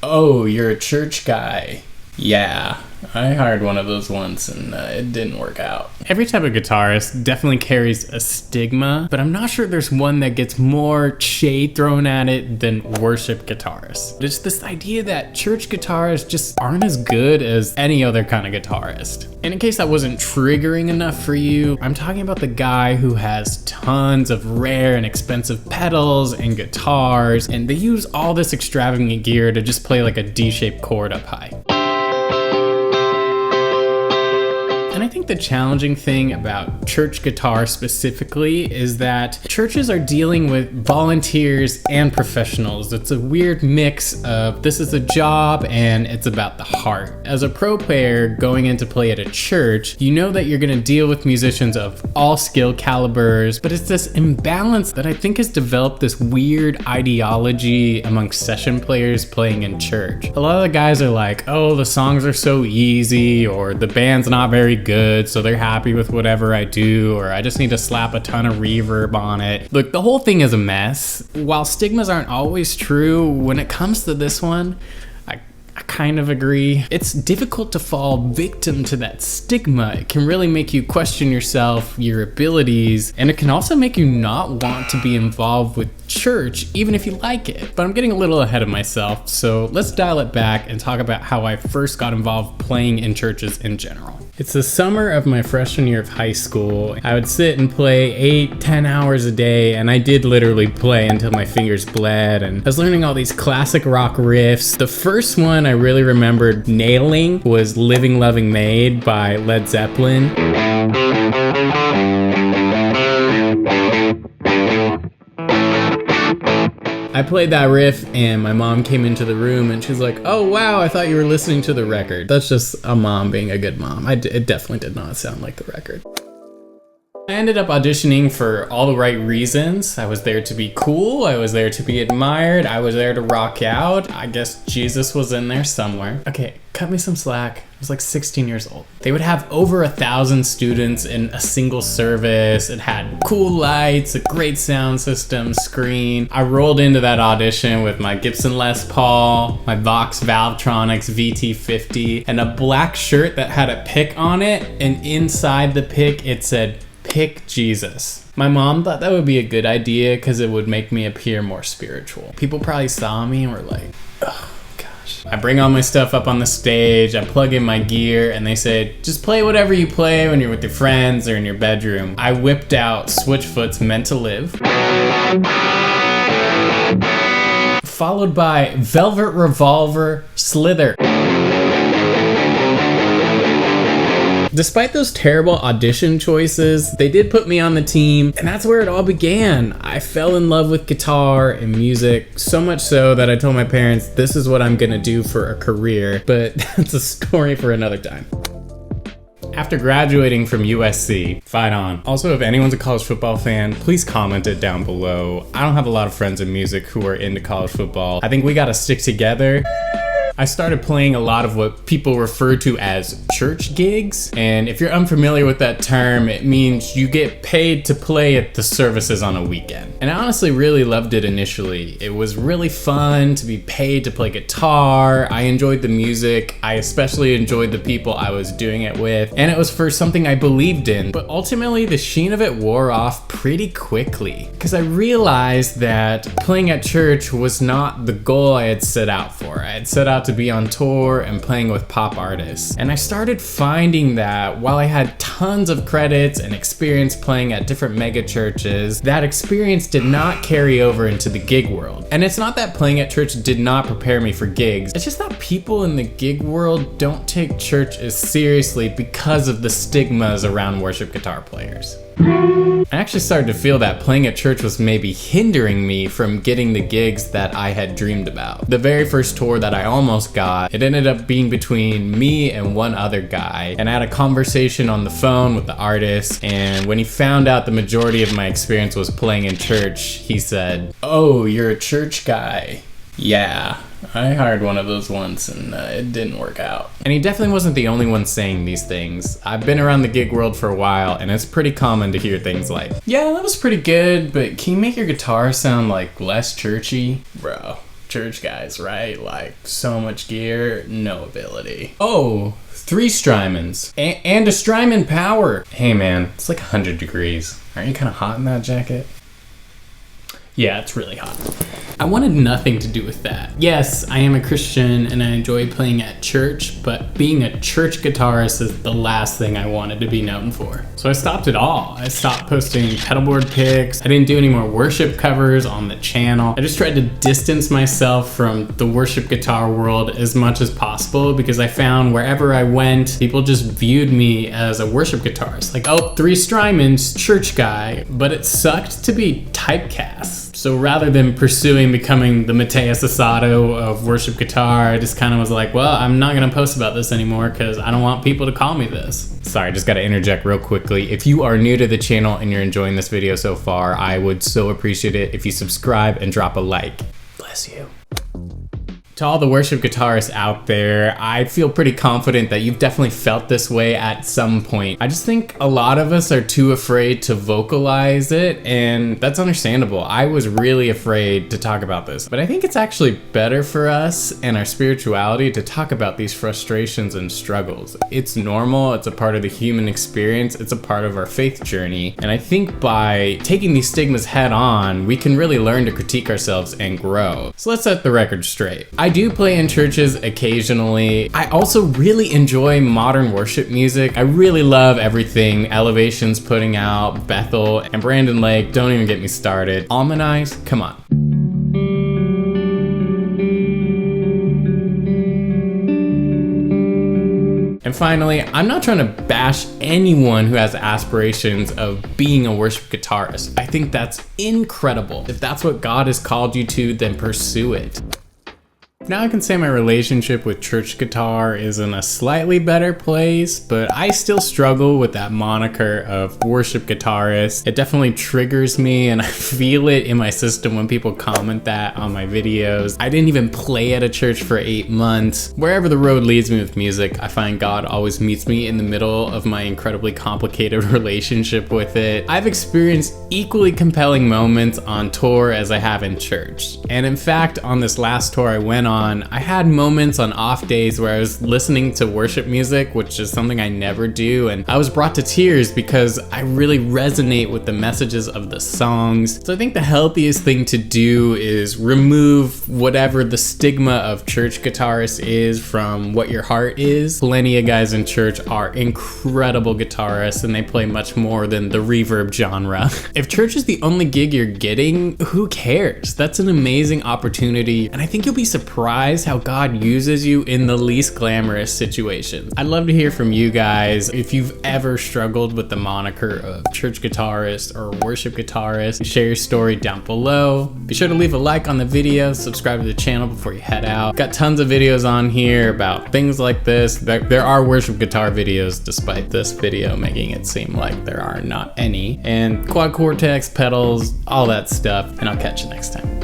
"Oh, you're a church guy." Yeah, I hired one of those once and it didn't work out. Every type of guitarist definitely carries a stigma, but I'm not sure there's one that gets more shade thrown at it than worship guitarists. It's this idea that church guitarists just aren't as good as any other kind of guitarist. And in case that wasn't triggering enough for you, I'm talking about the guy who has tons of rare and expensive pedals and guitars, and they use all this extravagant gear to just play like a D-shaped chord up high. And I think the challenging thing about church guitar specifically is that churches are dealing with volunteers and professionals. It's a weird mix of this is a job and it's about the heart. As a pro player going in to play at a church, you know that you're going to deal with musicians of all skill calibers, but it's this imbalance that I think has developed this weird ideology amongst session players playing in church. A lot of the guys are like, oh, the songs are so easy, or the band's not very good, so they're happy with whatever I do, or I just need to slap a ton of reverb on it. Look, the whole thing is a mess. While stigmas aren't always true, when it comes to this one, I kind of agree. It's difficult to fall victim to that stigma. It can really make you question yourself, your abilities, and it can also make you not want to be involved with church, even if you like it. But I'm getting a little ahead of myself, so let's dial it back and talk about how I first got involved playing in churches in general. It's the summer of my freshman year of high school. I would sit and play 8-10 hours a day, and I did literally play until my fingers bled, and I was learning all these classic rock riffs. The first one I really remembered nailing was Living Loving Maid by Led Zeppelin. I played that riff and my mom came into the room and she's like, oh wow, I thought you were listening to the record. That's just a mom being a good mom. It definitely did not sound like the record. I ended up auditioning for all the right reasons. I was there to be cool, I was there to be admired, I was there to rock out. I guess Jesus was in there somewhere. Okay, cut me some slack. I was like 16 years old. They would have over 1,000 students in a single service. It had cool lights, a great sound system, screen. I rolled into that audition with my Gibson Les Paul, my Vox Valvetronics VT50, and a black shirt that had a pick on it, and inside the pick it said, "Pick Jesus." My mom thought that would be a good idea because it would make me appear more spiritual. People probably saw me and were like, oh gosh. I bring all my stuff up on the stage, I plug in my gear, and they said, just play whatever you play when you're with your friends or in your bedroom. I whipped out Switchfoot's Meant to Live, followed by Velvet Revolver, Slither. Despite those terrible audition choices, they did put me on the team, and that's where it all began. I fell in love with guitar and music, so much so that I told my parents, this is what I'm gonna do for a career, but that's a story for another time. After graduating from USC, fight on. Also, if anyone's a college football fan, please comment it down below. I don't have a lot of friends in music who are into college football. I think we gotta stick together. I started playing a lot of what people refer to as church gigs, and if you're unfamiliar with that term, it means you get paid to play at the services on a weekend. And I honestly really loved it initially. It was really fun to be paid to play guitar. I enjoyed the music. I especially enjoyed the people I was doing it with, and it was for something I believed in. But ultimately, the sheen of it wore off pretty quickly, because I realized that playing at church was not the goal I had set out for. I had set out to be on tour and playing with pop artists. And I started finding that while I had tons of credits and experience playing at different mega churches, that experience did not carry over into the gig world. And it's not that playing at church did not prepare me for gigs. It's just that people in the gig world don't take church as seriously because of the stigmas around worship guitar players. I actually started to feel that playing at church was maybe hindering me from getting the gigs that I had dreamed about. The very first tour that I almost got, it ended up being between me and one other guy, and I had a conversation on the phone with the artist, and when he found out the majority of my experience was playing in church, he said, "Oh, you're a church guy." Yeah, I hired one of those once and it didn't work out. And he definitely wasn't the only one saying these things. I've been around the gig world for a while, and it's pretty common to hear things like, yeah, that was pretty good, but can you make your guitar sound like less churchy? Bro, church guys, right? Like, so much gear, no ability. Oh, 3 Strymons. And a Strymon power. Hey man, it's like 100 degrees. Aren't you kind of hot in that jacket? Yeah, it's really hot. I wanted nothing to do with that. Yes, I am a Christian and I enjoy playing at church, but being a church guitarist is the last thing I wanted to be known for. So I stopped it all. I stopped posting pedalboard pics. I didn't do any more worship covers on the channel. I just tried to distance myself from the worship guitar world as much as possible because I found wherever I went, people just viewed me as a worship guitarist. Like, oh, 3 Strymons, church guy. But it sucked to be typecast. So rather than pursuing becoming the Mateus Asado of worship guitar, I just kind of was like, well, I'm not gonna post about this anymore because I don't want people to call me this. Sorry, just gotta interject real quickly. If you are new to the channel and you're enjoying this video so far, I would so appreciate it if you subscribe and drop a like. Bless you. To all the worship guitarists out there, I feel pretty confident that you've definitely felt this way at some point. I just think a lot of us are too afraid to vocalize it, and that's understandable. I was really afraid to talk about this, but I think it's actually better for us and our spirituality to talk about these frustrations and struggles. It's normal, it's a part of the human experience, it's a part of our faith journey, and I think by taking these stigmas head on, we can really learn to critique ourselves and grow. So let's set the record straight. I do play in churches occasionally. I also really enjoy modern worship music. I really love everything Elevation's putting out, Bethel, and Brandon Lake. Don't even get me started. Almanize, come on. And finally, I'm not trying to bash anyone who has aspirations of being a worship guitarist. I think that's incredible. If that's what God has called you to, then pursue it. Now I can say my relationship with church guitar is in a slightly better place, but I still struggle with that moniker of worship guitarist. It definitely triggers me and I feel it in my system when people comment that on my videos. I didn't even play at a church for 8 months. Wherever the road leads me with music, I find God always meets me in the middle of my incredibly complicated relationship with it. I've experienced equally compelling moments on tour as I have in church. And in fact, on this last tour I went on, I had moments on off days where I was listening to worship music, which is something I never do, and I was brought to tears because I really resonate with the messages of the songs. So I think the healthiest thing to do is remove whatever the stigma of church guitarist is from what your heart is. Plenty of guys in church are incredible guitarists and they play much more than the reverb genre. If church is the only gig you're getting, who cares? That's an amazing opportunity, and I think you'll be surprised how God uses you in the least glamorous situations. I'd love to hear from you guys if you've ever struggled with the moniker of church guitarist or worship guitarist. Share your story down below. Be sure to leave a like on the video, subscribe to the channel before you head out. Got tons of videos on here about things like this. There are worship guitar videos despite this video making it seem like there are not any. And quad cortex, pedals, all that stuff, and I'll catch you next time.